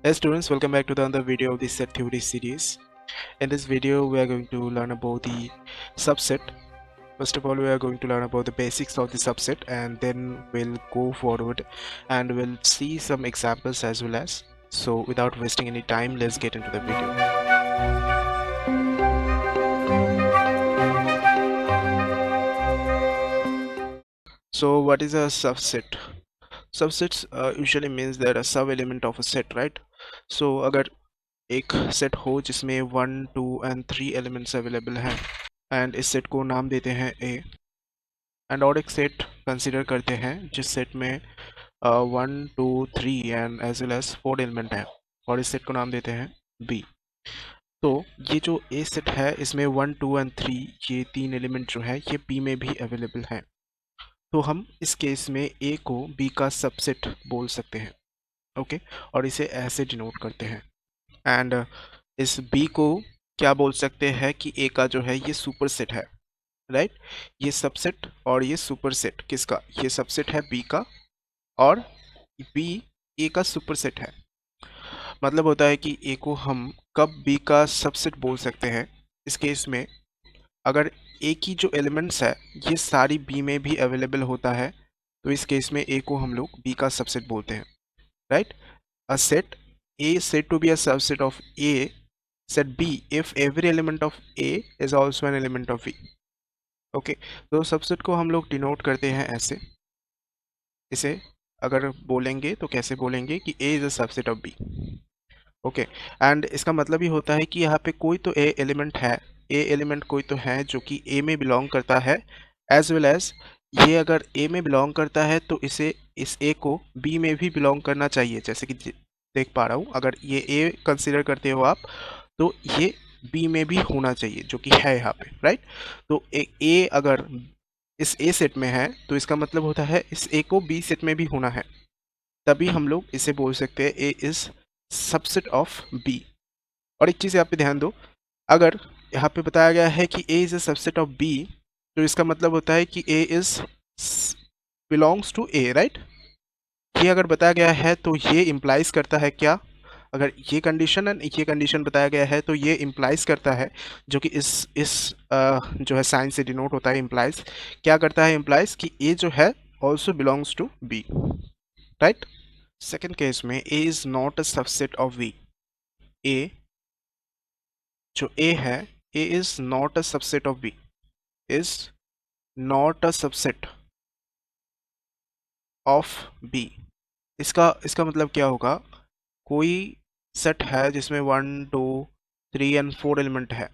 Hey students, welcome back to the another video of the set theory series. In this video, we are going to learn about the subset. First of all, we are going to learn about the basics of the subset, and then we'll go forward and we'll see some examples as well as. So without wasting any time, let's get into the video. So what is a subset? Subsets usually means that a sub element of a set, right? So अगर एक set हो जिसमें 1, 2 and 3 elements available हैं and इस set को नाम देते हैं ए, एंड और एक सेट कंसिडर करते हैं जिस सेट में 1, 2, 3 and as well as 4 element है और इस सेट को नाम देते हैं बी। तो ये जो ए सेट है इसमें 1, 2 and 3 ये तीन एलिमेंट जो है ये बी में भी अवेलेबल हैं। तो हम इस केस में ए को बी का सबसेट बोल सकते हैं, ओके, और इसे ऐसे डिनोट करते हैं। एंड इस बी को क्या बोल सकते हैं कि ए का जो है ये सुपर सेट है, राइट? ये सबसेट और ये सुपर सेट किसका? ये सबसेट है बी का और बी ए का सुपर सेट है। मतलब होता है कि ए को हम कब बी का सबसेट बोल सकते हैं? इस केस में अगर ए की जो एलिमेंट्स है ये सारी बी में भी अवेलेबल होता है तो इस केस में ए को हम लोग बी का सबसेट बोलते हैं, right? A set A is said to be a subset of A set B if every element of A is also an element of B. Okay, तो सबसेट को हम लोग डिनोट करते हैं ऐसे, इसे अगर बोलेंगे तो कैसे बोलेंगे कि A is a subset of B. Okay, and इसका मतलब ही होता है कि यहाँ पे कोई तो ए एलिमेंट है, ए एलिमेंट कोई तो है जो कि ए में बिलोंग करता है, एज वेल एज ये अगर ए में बिलोंग करता है तो इसे इस ए को बी में भी बिलोंग करना चाहिए। जैसे कि देख पा रहा हूँ, अगर ये ए कंसिडर करते हो आप तो ये बी में भी होना चाहिए जो कि है यहाँ पे, राइट? तो ए अगर इस ए सेट में है तो इसका मतलब होता है इस ए को बी सेट में भी होना है, तभी हम लोग इसे बोल सकते हैं A is subset of B. और एक चीज़ यहाँ पे ध्यान दो, अगर यहाँ पे बताया गया है कि A is a subset of B तो इसका मतलब होता है कि A is belongs to A, right? ये अगर बताया गया है तो ये इम्प्लाइज करता है क्या? अगर ये कंडीशन एंड ये कंडीशन बताया गया है तो ये इम्प्लाइज करता है, जो कि इस जो है साइन से डिनोट होता है इम्प्लाइज, क्या करता है इम्प्लाइज कि ए जो है also belongs to B, right? Second case में A is not a subset of B. A जो ए है, A is not a subset of B, is not a subset of B. इसका मतलब क्या होगा? कोई सेट है जिसमें 1, 2, 3 एंड 4 एलिमेंट है,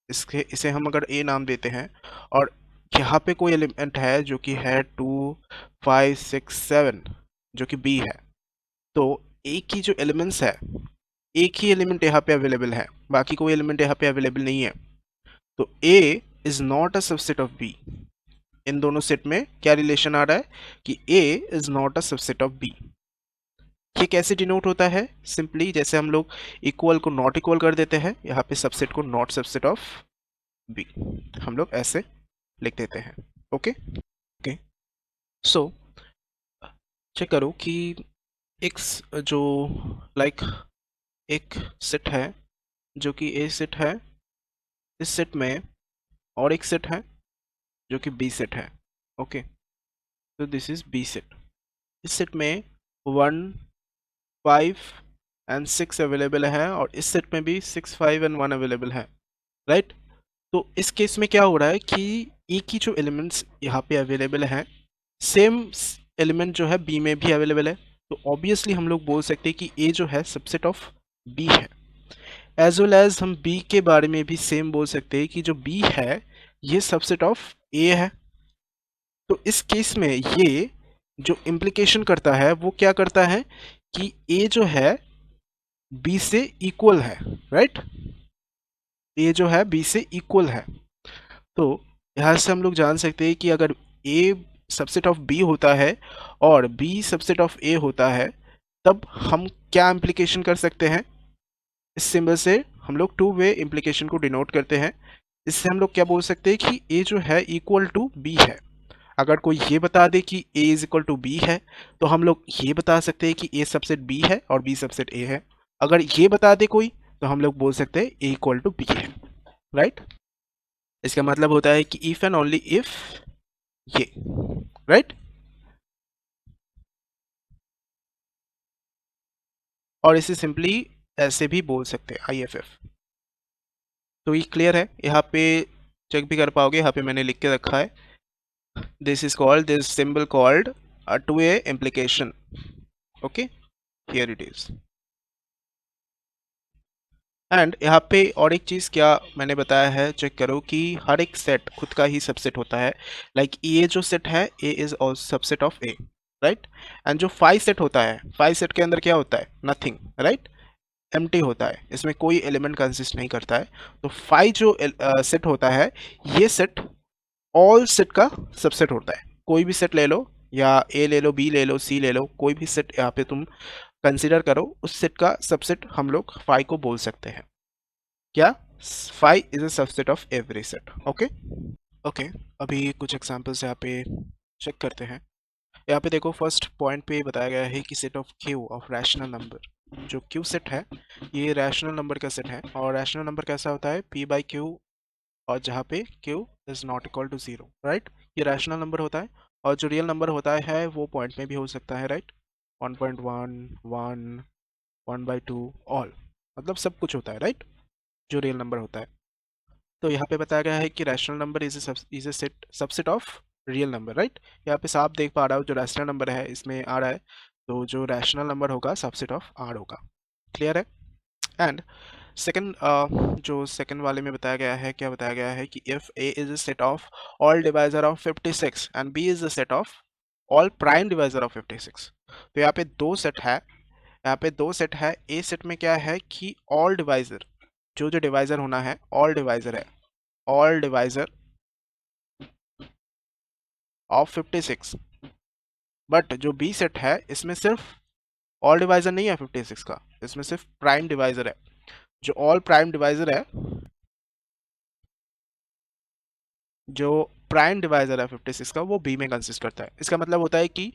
इसे हम अगर ए नाम देते हैं और यहाँ पे कोई एलिमेंट है जो कि है 2, 5, 6, 7 जो कि बी है, तो ए की जो एलिमेंट्स है, एक ही एलिमेंट यहाँ पे अवेलेबल है, बाकी कोई एलिमेंट यहाँ पे अवेलेबल नहीं है, तो A is not a subset of B. इन दोनों सेट में क्या रिलेशन आ रहा है कि A is not a subset of B. ये कैसे डिनोट होता है? सिंपली जैसे हम लोग इक्वल को नॉट इक्वल कर देते हैं, यहाँ पे सबसेट को नॉट सबसेट ऑफ बी हम लोग ऐसे लिख देते हैं। ओके ओके, सो चेक करो कि एक जो लाइक एक सेट है जो कि ए सेट है, इस सेट में और एक सेट है जो कि बी सेट है। ओके, तो दिस इज बी सेट। इस सेट में 1, 5 एंड 6 अवेलेबल है और इस सेट में भी 6, 5 एंड 1 अवेलेबल है, राइट? तो इस केस में क्या हो रहा है कि ए की जो एलिमेंट्स यहाँ पे अवेलेबल हैं, सेम एलिमेंट जो है बी में भी अवेलेबल है, तो ऑब्वियसली हम लोग बोल सकते हैं कि ए जो है सबसेट ऑफ बी है। एज वेल एज हम बी के बारे में भी सेम बोल सकते हैं कि जो बी है ये सबसेट ऑफ ए है। तो इस केस में ये जो इम्प्लीकेशन करता है वो क्या करता है कि ए जो है बी से इक्वल है, राइट? ए जो है बी से इक्वल है। तो यहाँ से हम लोग जान सकते हैं कि अगर ए सबसेट ऑफ बी होता है और बी सबसेट ऑफ ए होता है तब हम क्या इम्प्लीकेशन कर सकते हैं? इस सिंबल से हम लोग टू वे इम्प्लीकेशन को डिनोट करते हैं। इससे हम लोग क्या बोल सकते हैं कि ए जो है इक्वल टू बी है। अगर कोई ये बता दे कि A is equal to B है तो हम लोग ये बता सकते हैं कि ए सबसेट बी है और बी सबसेट ए है। अगर ये बता दे कोई तो हम लोग बोल सकते हैं ए इक्वल टू बी है, राइट। इसका मतलब होता है कि इफ एंड ओनली इफ ये, राइट। और इसे सिंपली ऐसे भी बोल सकते हैं IFF। तो ये क्लियर है, यहाँ पे चेक भी कर पाओगे, यहाँ पे मैंने लिख के रखा है, this symbol called a two-way implication, okay, here it is। And यहाँ पे और एक चीज़ क्या मैंने बताया है, चेक करो कि हर एक सेट खुद का ही सबसेट होता है। लाइक ये जो सेट है, A is also subset of A, right. And जो फाइव सेट होता है, फाइव सेट के अंदर क्या होता है, नथिंग, राइट, एम्प्टी होता है, इसमें कोई एलिमेंट कंसिस्ट नहीं करता है। तो फाइव जो सेट होता है, ये सेट ऑल सेट का सबसेट होता है। कोई भी सेट ले लो, या ए ले लो, बी ले लो, सी ले लो, कोई भी सेट यहाँ पे तुम कंसिडर करो, उस सेट का सबसेट हम लोग फाइव को बोल सकते हैं। क्या, five is a subset of every set, okay. Okay, अभी कुछ एग्जांपल्स यहाँ पे चेक करते हैं। यहाँ पे देखो, फर्स्ट पॉइंट पे बताया गया है कि set of Q of rational number, जो क्यू सेट है ये रैशनल नंबर का सेट है। और रैशनल नंबर कैसा होता है, p बाई क्यू, और जहाँ पे q is not equal to zero, right. ये रैशनल नंबर होता है। और जो रियल नंबर होता है वो पॉइंट में भी हो सकता है, राइट। 1.1, 1, 1/2, ऑल, मतलब सब कुछ होता है, राइट, जो रियल नंबर होता है। तो यहाँ पे बताया गया है कि rational number is a set subset of real number, right. यहाँ पे साफ देख पा रहा हूँ जो रैशनल नंबर है इसमें आ रहा है, तो जो रैशनल नंबर होगा सबसेट ऑफ आर होगा, क्लियर है। एंड सेकंड, जो सेकंड वाले में बताया गया है, क्या बताया गया है कि if A is a set of all divisor of 56 and B is a set of all prime divisor of 56। तो यहाँ पे दो सेट है, यहाँ पे दो सेट है। ए सेट में क्या है कि ऑल डिवाइजर, जो जो डिवाइजर होना है ऑल डिवाइजर है, ऑल डिवाइजर ऑफ 56। बट जो बी सेट है इसमें सिर्फ ऑल डिवाइजर नहीं है 56 का, इसमें सिर्फ प्राइम डिवाइजर है। जो ऑल प्राइम डिवाइजर है, जो प्राइम डिवाइजर है 56 का, वो बी में कंसिस्ट करता है। इसका मतलब होता है कि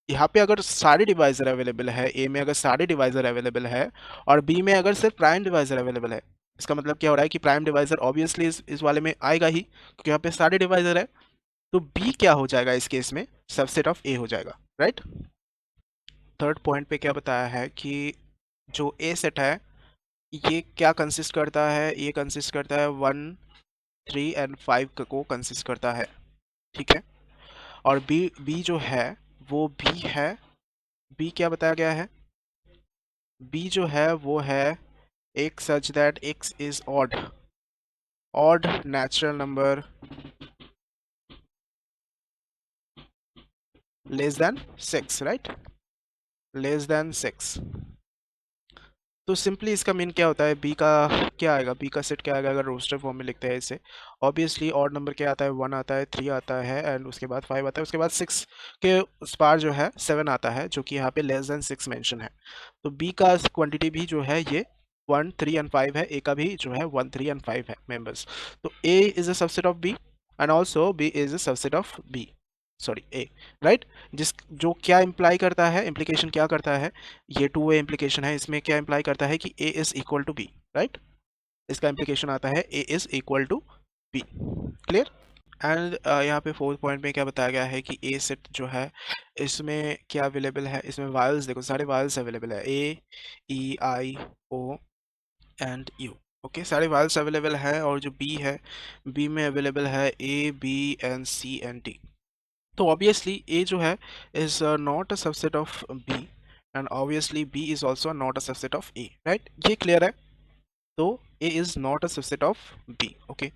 यहाँ पे अगर सारे डिवाइजर अवेलेबल है, ए में अगर सारे डिवाइजर अवेलेबल है और बी में अगर सिर्फ प्राइम डिवाइजर अवेलेबल है, इसका मतलब क्या हो रहा है कि प्राइम डिवाइजर ऑब्वियसली इस वाले में आएगा ही, क्योंकि यहाँ पे सारे डिवाइजर है। तो बी क्या हो जाएगा इस केस में, सबसेट ऑफ ए हो जाएगा, राइट। थर्ड पॉइंट पे क्या बताया है कि जो ए सेट है ये क्या कंसिस्ट करता है, ये कंसिस्ट करता है 1, 3 एंड 5 को कंसिस्ट करता है, ठीक है। और बी बी जो है वो बी है, बी क्या बताया गया है, बी जो है वो है एक such that x is odd, odd natural number less than 6, right, less than 6। तो सिंपली इसका मीन क्या होता है, बी का क्या आएगा, बी का सेट क्या आएगा अगर रोस्टर फॉर्म में लिखते हैं इसे। ऑब्वियसली ऑड नंबर क्या आता है, 1 आता है, 3 आता है, एंड उसके बाद 5 आता है, उसके बाद 6 के उस पार जो है 7 आता है, जो कि यहाँ पे लेस देन 6 मेंशन है। तो बी का क्वांटिटी भी जो है ये 1, 3 एंड 5 है, ए का भी जो है 1, 3 एंड 5 है मेंबर्स। तो A is a subset of B and also B is a subset of B, sorry A, right. जिस जो क्या इम्प्लाई करता है, इम्प्लीकेशन क्या करता है, ये टू वे इम्प्लीकेशन है, इसमें क्या इम्प्लाई करता है कि A is equal to B, right. इसका इम्प्लीकेशन आता है A is equal to B, clear. And यहाँ पे फोर्थ पॉइंट में क्या बताया गया है कि ए सेट जो है इसमें क्या अवेलेबल है, इसमें वायल्स देखो, सारे वायल्स अवेलेबल है, A, E, I, O and U, okay, सारे वायल्स अवेलेबल है। और जो बी है, बी में अवेलेबल है A, B and C and D. तो ऑब्वियसली ए जो है is not a subset of B, and obviously B is also not a subset of A, right, ये क्लियर है। तो A is not a subset of B, okay.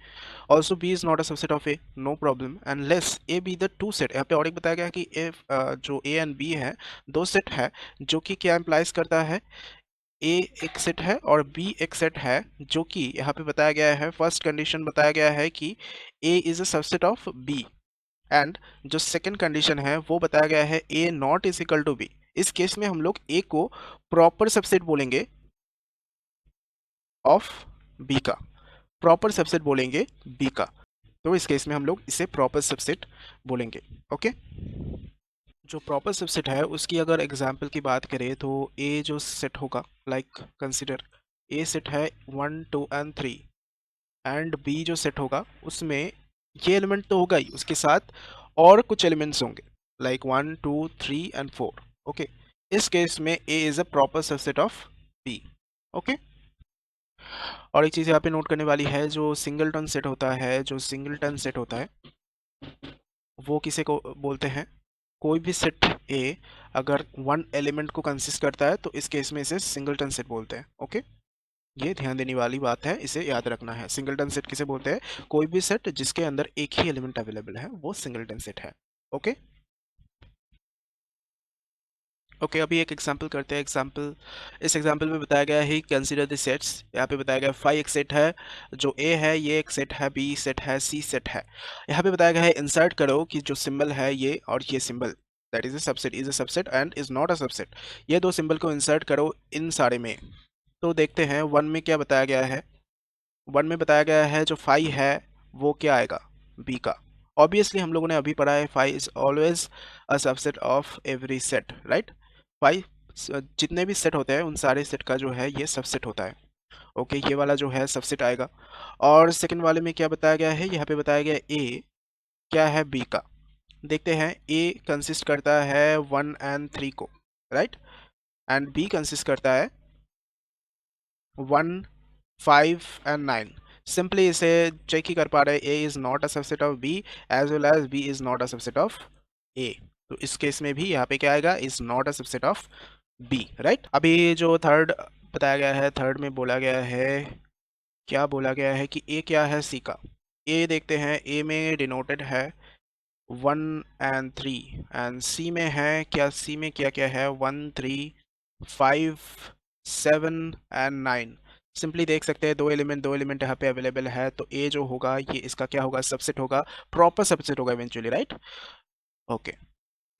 Also B is not a subset of A, no problem, and A B the two set. यहाँ पे और एक बताया गया कि ए जो ए एंड बी है दो सेट है, जो कि क्या इम्प्लाइज करता है, ए एक सेट है और बी एक सेट है, जो कि यहाँ पे बताया गया है, फर्स्ट कंडीशन बताया गया है कि A is a subset of B, and जो सेकंड कंडीशन है वो बताया गया है A not is equal to B. इस केस में हम लोग ए को प्रॉपर सबसेट बोलेंगे ऑफ बी का, प्रॉपर सबसेट बोलेंगे बी का। तो इस केस में हम लोग इसे प्रॉपर सबसेट बोलेंगे, ओके। जो प्रॉपर सबसेट है उसकी अगर एग्जांपल की बात करें तो ए जो सेट होगा, लाइक कंसिडर ए सेट है 1 2 and 3, एंड बी जो सेट होगा उसमें ये एलिमेंट तो होगा ही, उसके साथ और कुछ एलिमेंट्स होंगे लाइक 1 2 3 and 4। ओके, इस केस में A is a proper subset of B. Okay, और एक चीज़ यहाँ पे नोट करने वाली है, जो सिंगलटन सेट होता है, जो सिंगलटन सेट होता है वो किसे को बोलते हैं? कोई भी सेट ए अगर वन एलिमेंट को कंसिस्ट करता है तो इस केस में इसे सिंगलटन सेट बोलते हैं। ओके, ये ध्यान देने वाली बात है, इसे याद रखना है। सिंगलटन सेट किसे बोलते हैं? कोई भी सेट जिसके अंदर एक ही एलिमेंट अवेलेबल है वो सिंगलटन सेट है। ओके ओके, अभी एक एग्जांपल करते हैं। एग्जांपल, इस एग्जांपल में बताया गया है कंसीडर द सेट्स। यहाँ पे बताया गया फाइव एक सेट है, जो ए है ये एक सेट है, बी सेट है, सी सेट है। यहाँ पे बताया गया है इंसर्ट करो कि जो सिंबल है ये और ये symbol, that is a subset, is a subset and is not a subset. ये दो सिंबल को इंसर्ट करो इन सारे में। तो देखते हैं वन में क्या बताया गया है। वन में बताया गया है जो फाइव है वो क्या आएगा? बी का। ऑब्वियसली हम लोगों ने अभी पढ़ा है five is always a subset of every set, right? Five जितने भी सेट होते हैं उन सारे सेट का जो है ये सबसेट होता है। ओके, ये वाला जो है सबसेट आएगा। और सेकंड वाले में क्या बताया गया है? यहाँ पे बताया गया ए क्या है? बी का। देखते हैं, ए कंसिस्ट करता है 1 and 3 को, राइट? एंड बी कंसिस्ट करता है 1 5 and 9। सिंपली इसे चेक ही कर पा रहे हैं, A is not a subset of B as well as B is not a subset of A. तो इस केस में भी यहाँ पे क्या आएगा? Is not a subset of B, right? अभी जो थर्ड बताया गया है, थर्ड में बोला गया है, क्या बोला गया है कि ए क्या है? सी का। ए देखते हैं, ए में डिनोटेड है 1 and 3, एंड सी में है क्या? सी में क्या क्या है? 1 3 5 7 and 9। सिंपली देख सकते हैं दो एलिमेंट यहाँ पे अवेलेबल है, तो ए जो होगा ये इसका क्या होगा? सबसेट होगा, प्रॉपर सबसेट होगा eventually, right? Okay,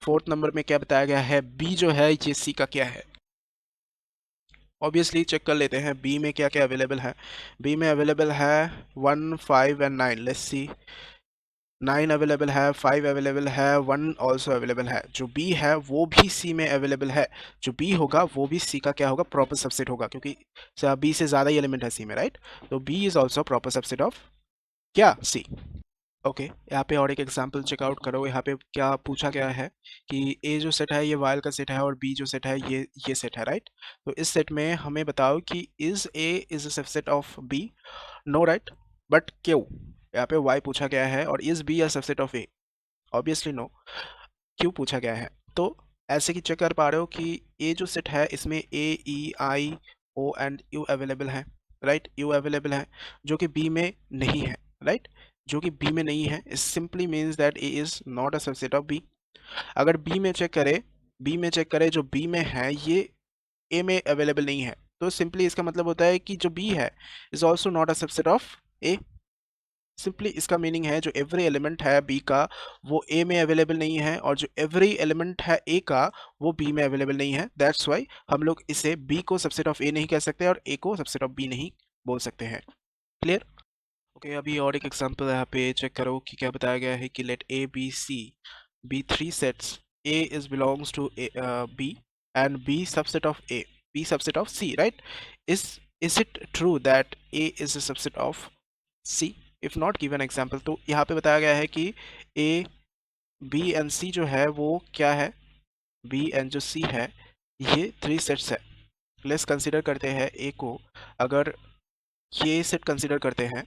fourth number में क्या बताया गया है? बी जो है ये सी का क्या है? ऑब्वियसली चेक कर लेते हैं बी में क्या क्या अवेलेबल है। बी में अवेलेबल है 1 5 and 9। लेट्स सी, 9 अवेलेबल है, 5 अवेलेबल है, 1 ऑल्सो अवेलेबल है। जो बी है वो भी सी में अवेलेबल है। जो बी होगा वो भी सी का क्या होगा? प्रॉपर सबसेट होगा, क्योंकि बी से ज़्यादा ही एलिमेंट है सी में, राइट? तो B is also proper subset of क्या? सी। ओके, यहाँ पे और एक एग्जांपल चेकआउट करो। यहाँ पे क्या पूछा गया है कि ए जो सेट है ये वाइल का सेट है और बी जो सेट है ये सेट है, राइट? तो इस सेट में हमें बताओ कि is A is a subset of B? No, right? But क्यों? यहाँ पे वाई पूछा गया है और is B a subset of A? Obviously no. क्यों पूछा गया है? तो ऐसे कि चेक कर पा रहे हो कि ए जो सेट है इसमें ए E I O and you available है, राइट? यू अवेलेबल है, जो कि बी में नहीं है, राइट? जो कि बी में नहीं है, it simply means that A is not a subset of B. अगर बी में चेक करें, बी में चेक करें, जो बी में है ये ए में अवेलेबल नहीं है, तो सिंपली इसका मतलब होता है कि जो बी है is also not a subset of A. Simply इसका मीनिंग है जो एवरी एलिमेंट है बी का वो ए में अवेलेबल नहीं है, और जो एवरी एलिमेंट है ए का वो बी में अवेलेबल नहीं है। दैट्स वाई हम लोग इसे बी को सबसेट ऑफ ए नहीं कह सकते और ए को सबसेट ऑफ बी नहीं बोल सकते हैं। क्लियर? ओके, अभी और एक एग्जांपल यहाँ पे चेक करो कि क्या बताया गया है कि let A B C be three sets, A is belongs to B and B subset of A, B subset of C, right? Is it true that A is a subset of C? If not given example, तो यहाँ पे बताया गया है कि ए B and सी जो है वो क्या है? बी एंड जो सी है ये थ्री सेट्स है। लेट्स कंसीडर करते हैं ए को, अगर ये सेट कंसीडर करते हैं,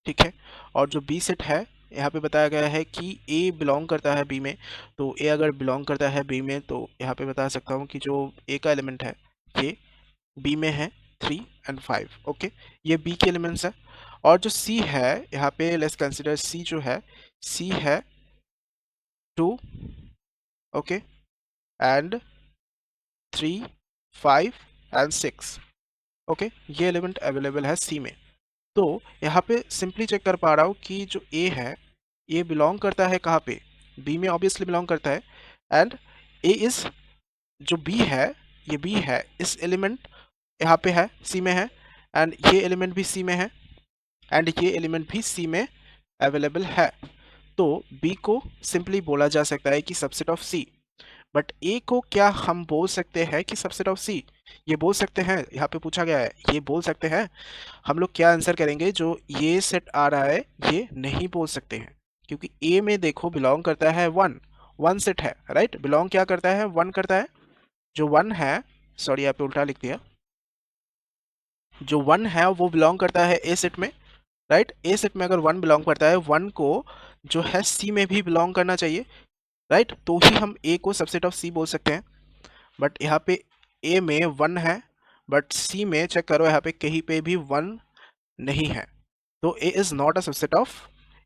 ठीक है? और जो बी सेट है, यहाँ पे बताया गया है कि ए बिलोंग करता है बी में, तो ए अगर बिलोंग करता है बी में तो यहाँ पे बता सकता हूँ कि जो ए का एलिमेंट है ये बी में है 3 and 5। ओके, ये बी के एलिमेंट्स है। और जो सी है, यहाँ पे लेट्स कंसिडर सी जो है, सी है 2, ओके, एंड 3 5 and 6। ओके, ये एलिमेंट अवेलेबल है सी में। तो यहाँ पे सिंपली चेक कर पा रहा हूँ कि जो ए है ये बिलोंग करता है कहाँ पे? बी में ऑब्वियसली बिलोंग करता है। एंड ए इज, जो बी है ये बी है, इस एलिमेंट यहाँ पे है सी में है, एंड ये एलिमेंट भी सी में है, एंड ये एलिमेंट भी सी में अवेलेबल है। तो बी को सिंपली बोला जा सकता है कि सबसेट ऑफ सी। बट ए को क्या हम बोल सकते हैं कि सबसेट ऑफ सी? ये बोल सकते हैं, यहाँ पे पूछा गया है, ये बोल सकते हैं? हम लोग क्या आंसर करेंगे? जो ये सेट आ रहा है ये नहीं बोल सकते हैं, क्योंकि ए में देखो बिलोंग करता है वन, वन सेट है, राइट? बिलोंग क्या करता है? वन करता है। जो वन है, सॉरी यहाँ पे उल्टा लिख दिया, जो वन है वो बिलोंग करता है ए सेट में, राइट? ए सेट में अगर वन बिलोंग करता है, वन को जो है सी में भी बिलोंग करना चाहिए, राइट? तो ही हम ए को सबसेट ऑफ सी बोल सकते हैं। बट यहाँ पे ए में वन है, बट सी में चेक करो, यहाँ पे कहीं पे भी वन नहीं है, तो A is not a subset of,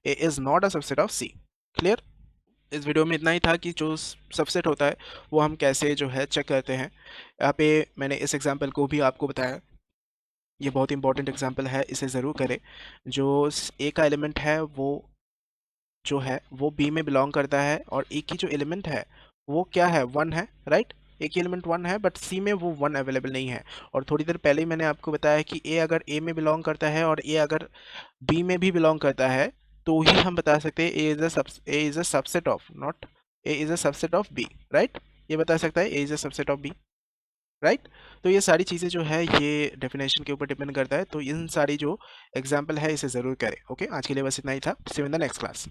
A is not a subset of C. Clear? इस वीडियो में इतना ही था कि जो सबसेट होता है वो हम कैसे जो है चेक करते हैं। यहाँ पे मैंने इस एग्जांपल को भी आपको बताया, ये बहुत इंपॉर्टेंट एग्जांपल है, इसे ज़रूर करें। जो ए का एलिमेंट है वो जो है वो बी में बिलोंग करता है, और ए की जो एलिमेंट है वो क्या है? वन है, राइट? ए की एलिमेंट वन है, बट सी में वो वन अवेलेबल नहीं है। और थोड़ी देर पहले ही मैंने आपको बताया कि ए अगर ए में बिलोंग करता है और ए अगर बी में भी बिलोंग करता है, तो ही हम बता सकते हैं A is a subset of, not A is a subset of B, right? ये बता सकता है A is a subset of B, right? तो ये सारी चीज़ें जो है ये डेफिनेशन के ऊपर डिपेंड करता है, तो इन सारी जो एग्जाम्पल है इसे ज़रूर करें। ओके, आज के लिए बस इतना ही था। See you in the next class.